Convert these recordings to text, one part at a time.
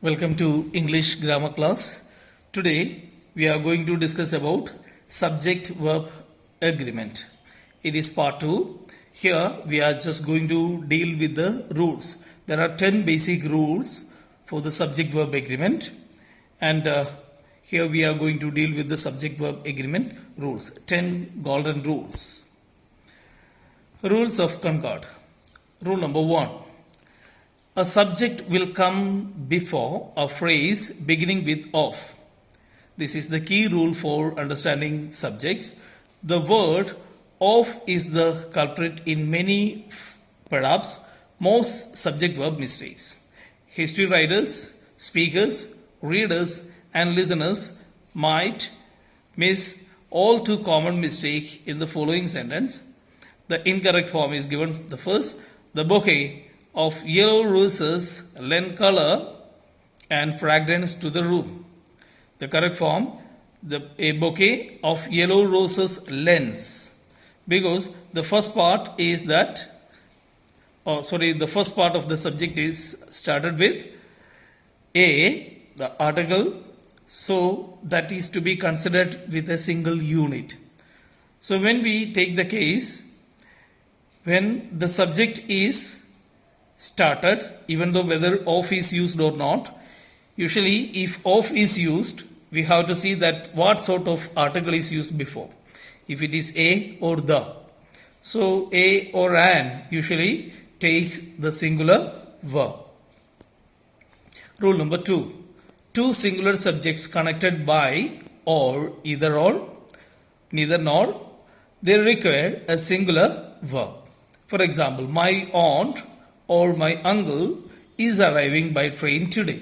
Welcome to English grammar class. Today we are going to discuss about subject verb agreement. It is part 2. Here we are just going to deal with the rules. There are 10 basic rules for the subject verb agreement, and here we are going to deal with the subject verb agreement rules. 10 golden rules. Rules of Concord. Rule number 1. A subject will come before a phrase beginning with of. This is the key rule for understanding subjects. The word of is the culprit in many, perhaps most subject verb mistakes. History writers, speakers, readers, and listeners might miss all too common mistake in the following sentence. The incorrect form is given the first. The bouquet of yellow roses lend color and fragrance to the room. The correct form, a bouquet of yellow roses lends, because the first part is that, the first part of the subject is started with a, the article, so that is to be considered with a single unit. So when we take the case, when the subject is started, even though whether of is used or not, usually if of is used, we have to see that what sort of article is used before, if it is a or the. So a or an usually takes the singular verb. Rule number 2. Two singular subjects connected by or, either or, neither nor, they require a singular verb. For example, my aunt or my uncle is arriving by train today.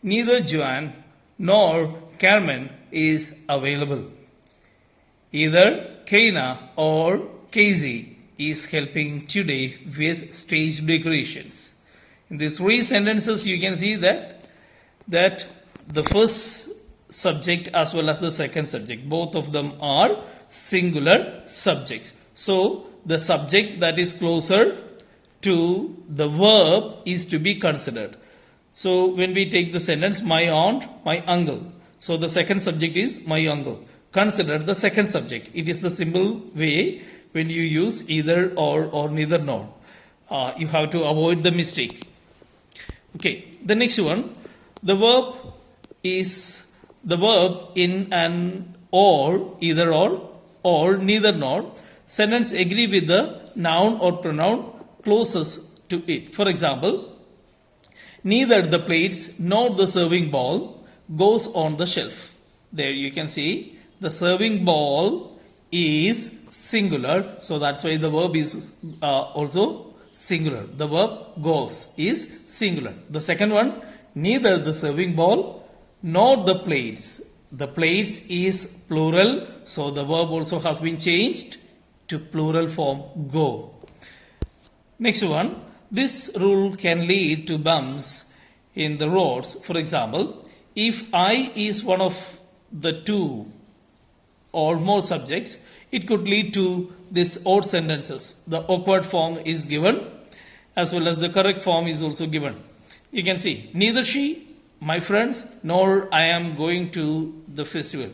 Neither Joanne nor Carmen is available. Either Kaina or Casey is helping today with stage decorations. In these three sentences, you can see that the first subject as well as the second subject, both of them are singular subjects. So the subject that is closer to the verb is to be considered. So when we take the sentence, my aunt, my uncle, so the second subject is my uncle. Consider the second subject. It is the simple way when you use either or neither nor. You have to avoid the mistake. Okay, the next one, the verb is the verb in an or, either or neither nor. Sentence agree with the noun or pronoun closest to it. For example, neither the plates nor the serving bowl goes on the shelf. There you can see the serving bowl is singular, so that's why the verb is also singular. The verb goes is singular. The second one, neither the serving bowl nor the plates. The plates is plural, so the verb also has been changed to plural form go. Next one, this rule can lead to bumps in the roads. For example, if I is one of the two or more subjects, it could lead to this odd sentences. The awkward form is given as well as the correct form is also given. You can see, neither she, my friends, nor I am going to the festival.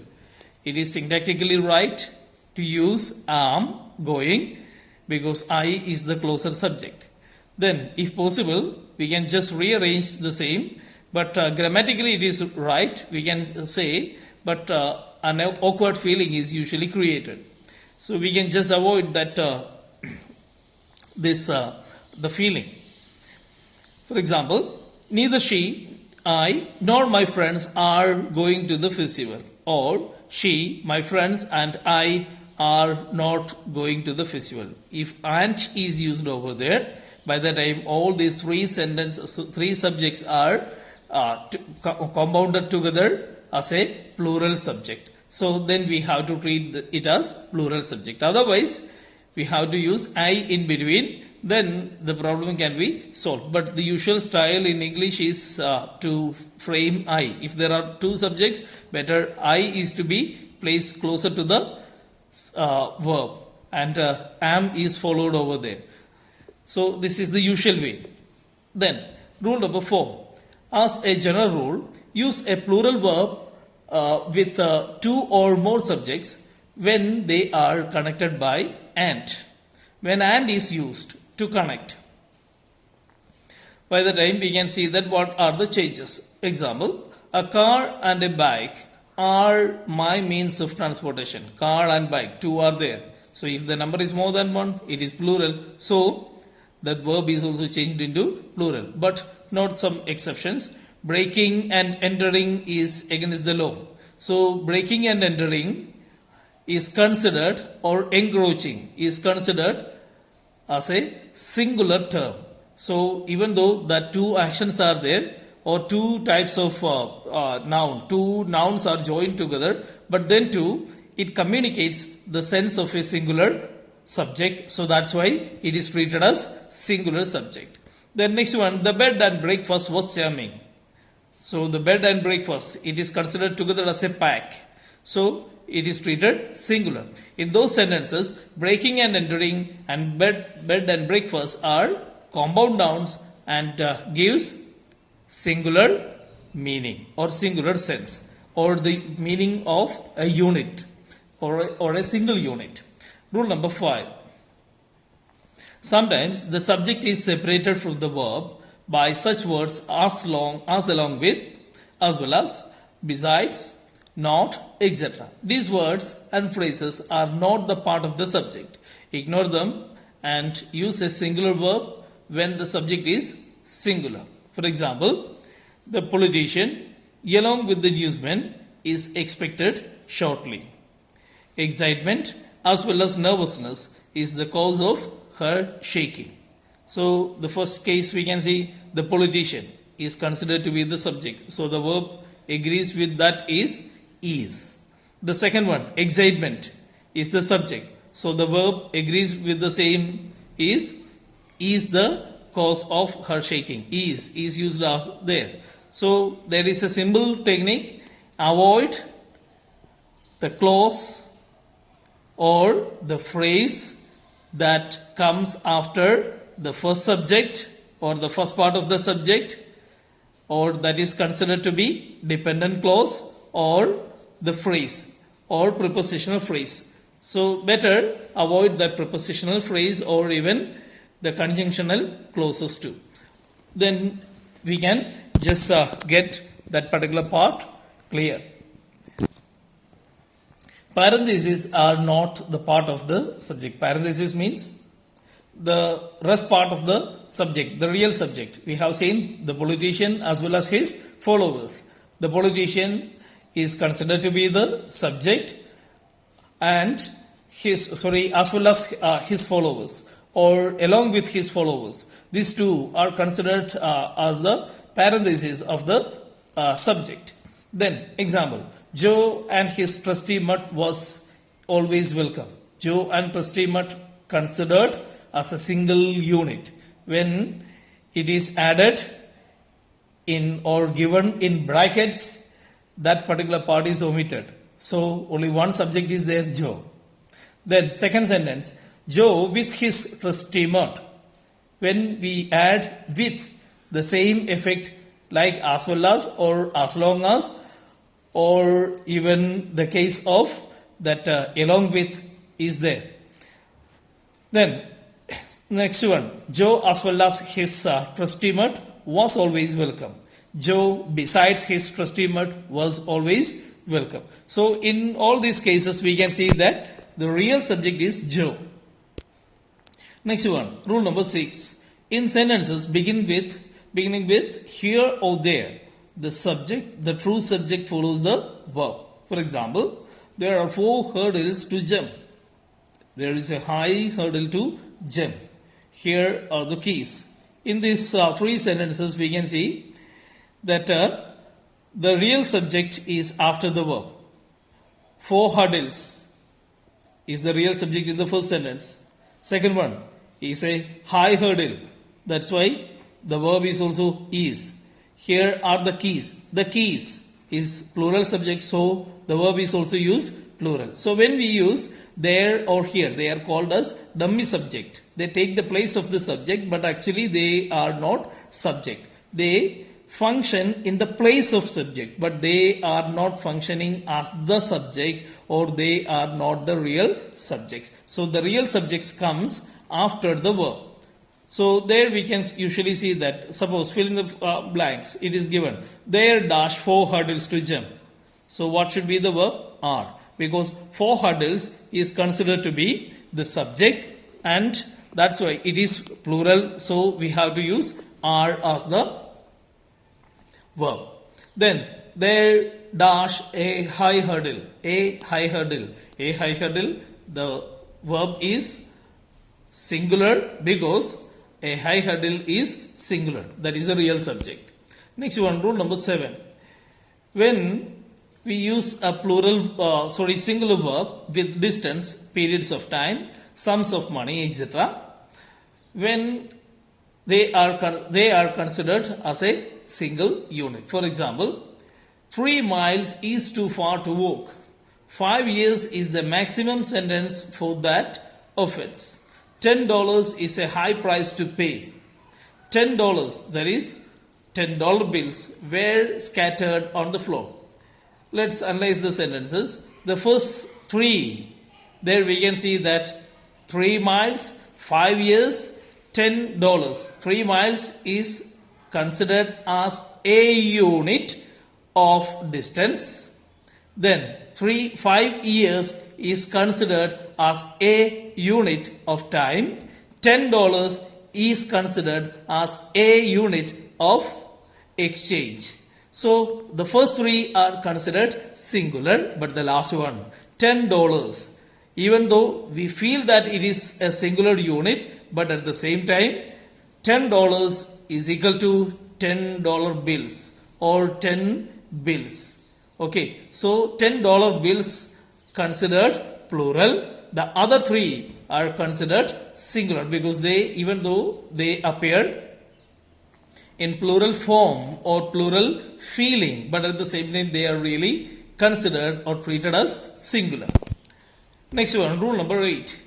It is syntactically right to use am, going, because I is the closer subject. Then, if possible, we can just rearrange the same, but grammatically it is right, we can say, but an awkward feeling is usually created. So we can just avoid that the feeling. For example, neither she, I, nor my friends are going to the festival, or she, my friends, and I are not going to the festival. If and is used over there, by the time all these three subjects are compounded together as a plural subject. So then we have to treat it as plural subject. Otherwise, we have to use I in between, then the problem can be solved. But the usual style in English is to frame I. If there are two subjects, better I is to be placed closer to the verb, and am is followed over there. So this is the usual way. Then rule number 4, As a general rule, use a plural verb with two or more subjects when they are connected by and. When and is used to connect, by the time we can see that what are the changes. Example, a car and a bike are my means of transportation. Car and bike, two are there. So if the number is more than one, it is plural. So that verb is also changed into plural. But note some exceptions. Breaking and entering is against the law. So breaking and entering is considered, or encroaching is considered as a singular term. So even though that two actions are there, or two types of noun, two nouns are joined together, but then too it communicates the sense of a singular subject. So that's why it is treated as singular subject. Then next one, the bed and breakfast was charming. So the bed and breakfast, it is considered together as a pack. So it is treated singular. In those sentences, breaking and entering and bed and breakfast are compound nouns and gives singular meaning or singular sense, or the meaning of a unit or a single unit. Rule number 5. Sometimes the subject is separated from the verb by such words as along with, as well as, besides, not, etc. These words and phrases are not the part of the subject. Ignore them and use a singular verb when the subject is singular. For example, the politician, along with the newsman, is expected shortly. Excitement as well as nervousness is the cause of her shaking. So the first case we can see, the politician is considered to be the subject. So the verb agrees with that is. The second one, excitement, is the subject. So the verb agrees with the same is the cause of her shaking. Is used as there. So there is a simple technique. Avoid the clause or the phrase that comes after the first subject or the first part of the subject, or that is considered to be dependent clause, or the phrase or prepositional phrase. So better avoid that prepositional phrase or even the conjunctional clauses too. Then we can just get that particular part clear. Parentheses are not the part of the subject. Parentheses means the rest part of the subject, the real subject. We have seen the politician as well as his followers. The politician is considered to be the subject and as well as his followers, or along with his followers. These two are considered as the parentheses of the subject. Then example, Joe and his trusty mutt was always welcome. Joe and trusty mutt considered as a single unit. When it is added in or given in brackets, that particular part is omitted. So only one subject is there, Joe. Then second sentence, Joe with his trusty mutt. When we add with, the same effect like as well as or as long as, or even the case of that along with is there. Then next one, Joe as well as his trusty mutt was always welcome. Joe besides his trusty mutt was always welcome. So in all these cases we can see that the real subject is Joe. Next one, rule number 6. In sentences beginning with here or there, the true subject follows the verb. For example, there are 4 hurdles to jump. There is a high hurdle to jump. Here are the keys. In these 3 sentences we can see that the real subject is after the verb. 4 hurdles is the real subject in the first sentence. Second one is a high hurdle. That's why the verb is also is. Here are the keys. The keys is plural subject, so the verb is also used plural. So when we use there or here, they are called as dummy subject. They take the place of the subject, but actually they are not subject. They function in the place of subject, but they are not functioning as the subject, or they are not the real subjects. So the real subjects comes after the verb. So there we can usually see that, suppose fill in the blanks, it is given there dash 4 hurdles to jump. So what should be the verb? Are, because 4 hurdles is considered to be the subject, and that's why it is plural, so we have to use are as the verb. Then there dash a high hurdle, a high hurdle, a high hurdle, the verb is singular because a high hurdle is singular, that is the real subject. Next one, rule number 7. When we use a singular verb with distance, periods of time, sums of money, etc., when they are considered as a single unit. For example, 3 miles is too far to walk. 5 years is the maximum sentence for that offense. $10 is a high price to pay. $10, that is $10 bills, were scattered on the floor. Let's analyze the sentences. The first 3, there we can see that 3 miles, 5 years, $10. 3 miles is considered as a unit of distance. Then 5 years is considered as a unit of time. $10 is considered as a unit of exchange. So the first 3 are considered singular, but the last one, $10, even though we feel that it is a singular unit, but at the same time, $10 is equal to $10 bills or 10 bills. Okay, so $10 bills considered plural. The other 3 are considered singular because they, even though they appear in plural form or plural feeling, but at the same time they are really considered or treated as singular. Next one, rule number 8.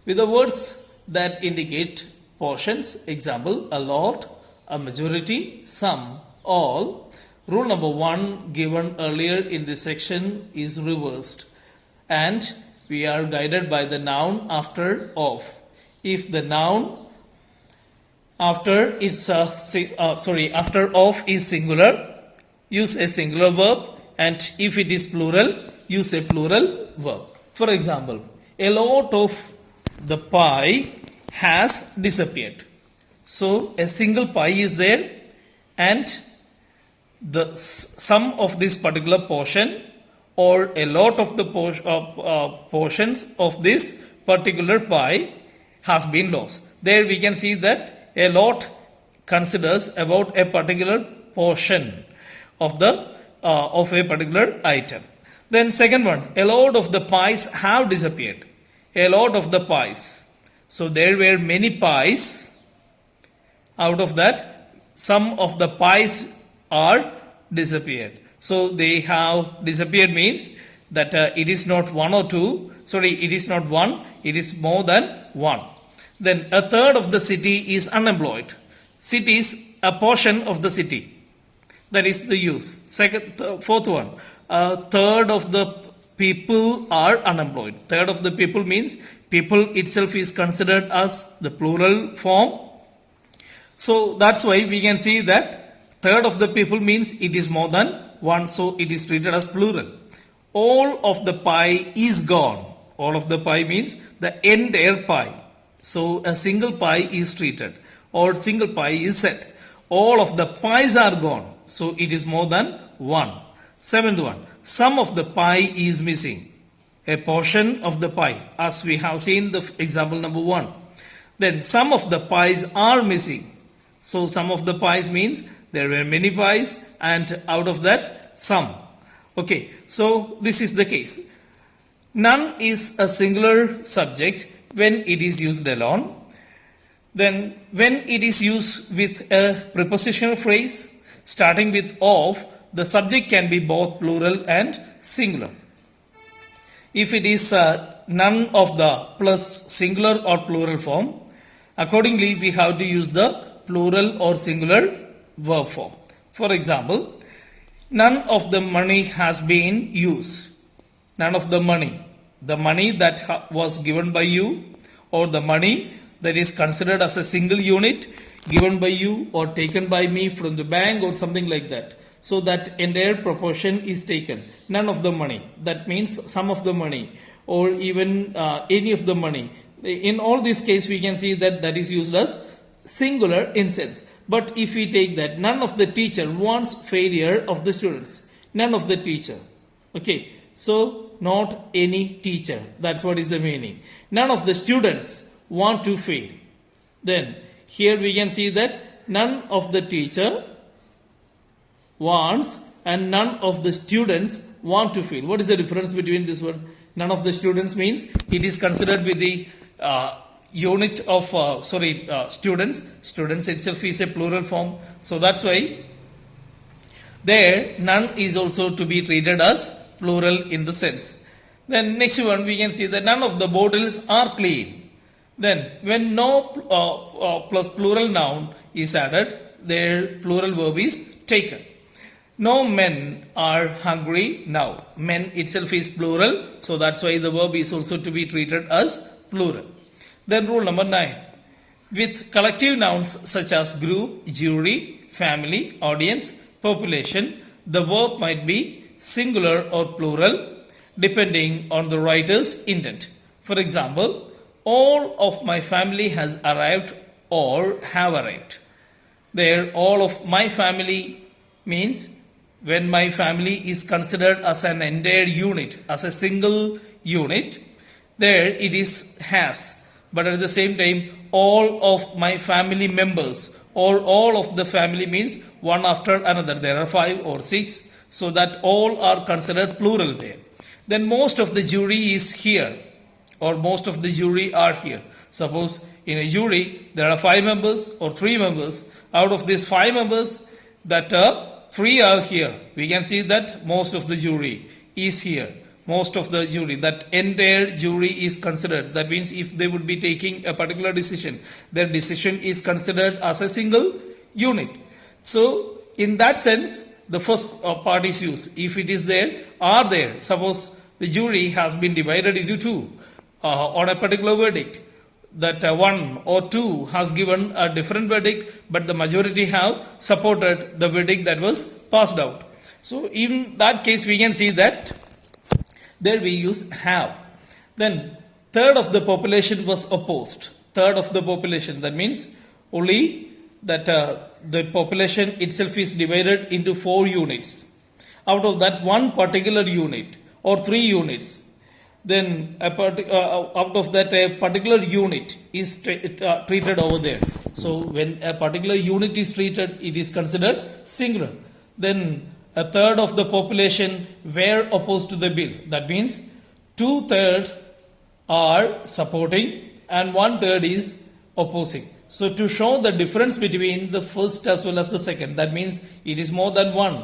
With the words that indicate portions, example, a lot, a majority, some, all, rule number 1 given earlier in this section is reversed, and we are guided by the noun after of. If the noun after of is singular, use a singular verb, and if it is plural, use a plural verb. For example, a lot of the pie has disappeared. So a single pie is there, and the sum of this particular portion or a lot of the portions of this particular pie has been lost. There we can see that a lot considers about a particular portion of a particular item. Then second one, a lot of the pies have disappeared. A lot of the pies. So there were many pies. Out of that, some of the pies are disappeared. So they have disappeared means that it is not 1 or 2. Sorry, it is not 1. It is more than 1. Then a third of the city is unemployed. City is a portion of the city. That is the use. Fourth one, a third of the people are unemployed. Third of the people means people itself is considered as the plural form. So that's why we can see that third of the people means it is more than 1. So it is treated as plural. All of the pie is gone. All of the pie means the entire pie. So a single pie is treated or single pie is said. All of the pies are gone. So it is more than 1. Seventh one, some of the pie is missing. A portion of the pie, as we have seen the example number 1. Then some of the pies are missing. So some of the pies means there were many pies and out of that some. Okay, so this is the case. None is a singular subject when it is used alone. Then when it is used with a prepositional phrase starting with of, the subject can be both plural and singular. If it is none of the plus singular or plural form, accordingly we have to use the plural or singular verb form. For example, none of the money has been used. None of the money. The money that was given by you, or the money that is considered as a single unit given by you or taken by me from the bank or something like that. So that entire proportion is taken. None of the money. That means some of the money or even any of the money. In all these cases, we can see that that is used as singular instance. But if we take that, none of the teacher wants failure of the students. None of the teacher. Okay. So, not any teacher. That's what is the meaning. None of the students want to fail. Then, here we can see that none of the teacher wants and none of the students want to fail. What is the difference between this one? None of the students means it is considered with the unit of, students. Students itself is a plural form. So, that's why there none is also to be treated as plural in the sense. Then next one we can see that none of the bottles are clean. Then when no plus plural noun is added, their plural verb is taken. No men are hungry now. Men itself is plural, so that's why the verb is also to be treated as plural. Then rule number 9. With collective nouns such as group, jury, family, audience, population, the verb might be singular or plural depending on the writer's intent. For example, all of my family has arrived or have arrived. There, all of my family means when my family is considered as an entire unit, as a single unit, there it is has. But at the same time, all of my family members or all of the family means one after another. There are 5 or 6. So that all are considered plural there. Then most of the jury is here or most of the jury are here. Suppose in a jury there are 5 members or 3 members. Out of these 5 members that 3 are here. We can see that most of the jury is here. Most of the jury, that entire jury is considered. That means if they would be taking a particular decision, their decision is considered as a single unit. So in that sense, the first part is used. If it is there, are there. Suppose the jury has been divided into 2 on a particular verdict. That 1 or 2 has given a different verdict, but the majority have supported the verdict that was passed out. So in that case, we can see that there we use have. Then third of the population was opposed. Third of the population. That means only that the population itself is divided into 4 units. Out of that one particular unit or 3 units, then out of that a particular unit is treated over there. So when a particular unit is treated, it is considered singular. Then a third of the population were opposed to the bill. That means 2/3 are supporting and 1/3 is opposing. So to show the difference between the first as well as the second, that means it is more than 1.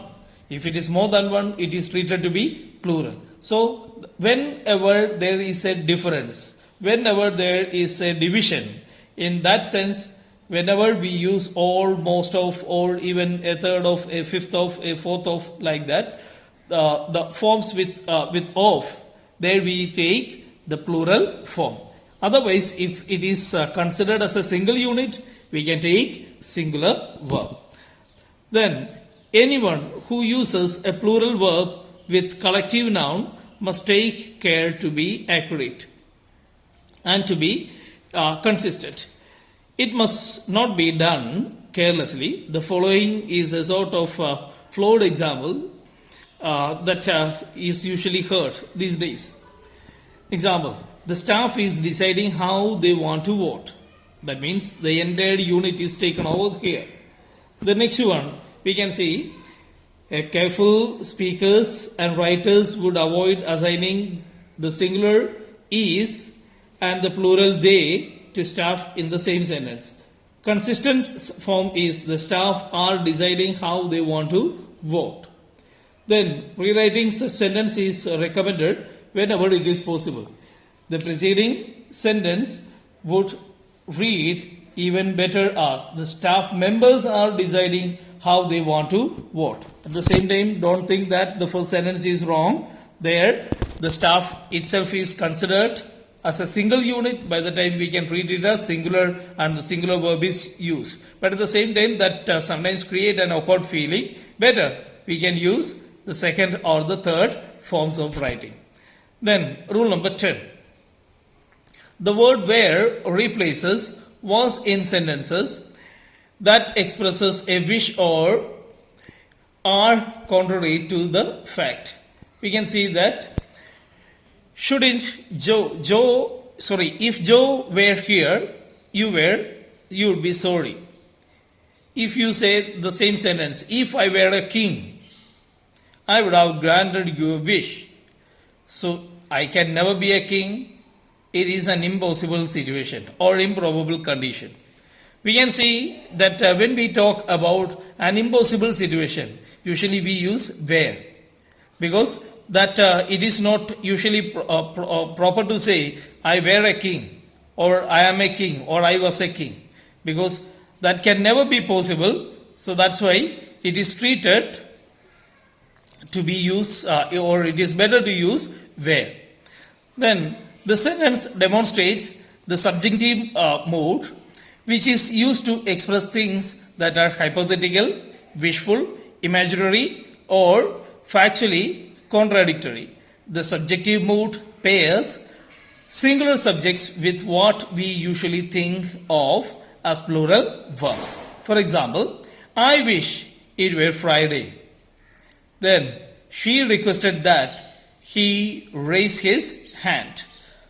If it is more than 1, it is treated to be plural. So whenever there is a difference, whenever there is a division, in that sense, whenever we use all, most of, or even a third of, a fifth of, a fourth of, like that, the forms with of, there we take the plural form. Otherwise, if it is considered as a single unit, we can take singular verb. Then, anyone who uses a plural verb with collective noun must take care to be accurate and to be consistent. It must not be done carelessly. The following is a sort of flawed example that is usually heard these days. Example, the staff is deciding how they want to vote. That means the entire unit is taken over here. The next one, we can see careful speakers and writers would avoid assigning the singular is and the plural they to staff in the same sentence. Consistent form is the staff are deciding how they want to vote. Then rewriting such sentence is recommended whenever it is possible. The preceding sentence would read even better as the staff members are deciding how they want to vote. At the same time, don't think that the first sentence is wrong. There, the staff itself is considered as a single unit. By the time we can treat it as singular and the singular verb is used. But at the same time, that sometimes create an awkward feeling. Better, we can use the second or the third forms of writing. Then, rule number 10. The word where replaces was in sentences that expresses a wish or are contrary to the fact. We can see that shouldn't if Joe were here, you would be sorry. If you say the same sentence, if I were a king, I would have granted you a wish. So I can never be a king. It is an impossible situation or improbable condition. We can see that when we talk about an impossible situation, usually we use where, because that it is not usually proper to say I were a king or I am a king or I was a king, because that can never be possible. So that's why it is treated to be used or it is better to use where. Then the sentence demonstrates the subjunctive mood, which is used to express things that are hypothetical, wishful, imaginary, or factually contradictory. The subjective mood pairs singular subjects with what we usually think of as plural verbs. For example, I wish it were Friday. Then she requested that he raise his hand.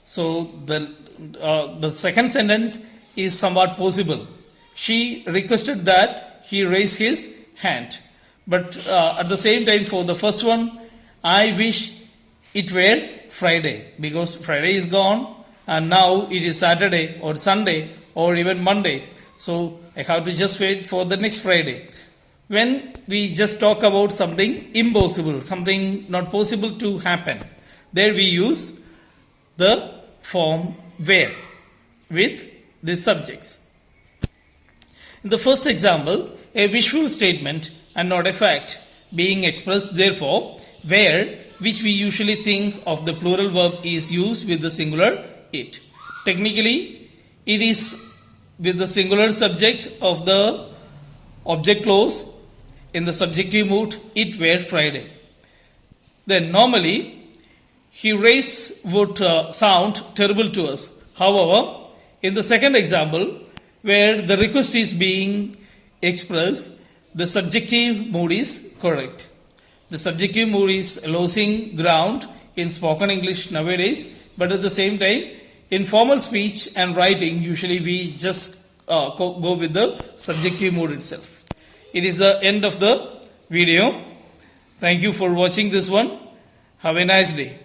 So the second sentence is somewhat possible. She requested that he raise his hand. But at the same time, for the first one, I wish it were Friday, because Friday is gone and now it is Saturday or Sunday or even Monday. So I have to just wait for the next Friday. When we just talk about something impossible, something not possible to happen, there we use the form where with the subjects. In the first example, a visual statement and not a fact being expressed, therefore, where, which we usually think of the plural verb, is used with the singular it. Technically, it is with the singular subject of the object clause in the subjective mood, it were Friday. Then normally, he raised would sound terrible to us. However, in the second example, where the request is being expressed, the subjective mood is correct. The subjective mood is losing ground in spoken English nowadays, but at the same time, in formal speech and writing, usually we just go with the subjective mood itself. It is the end of the video. Thank you for watching this one. Have a nice day.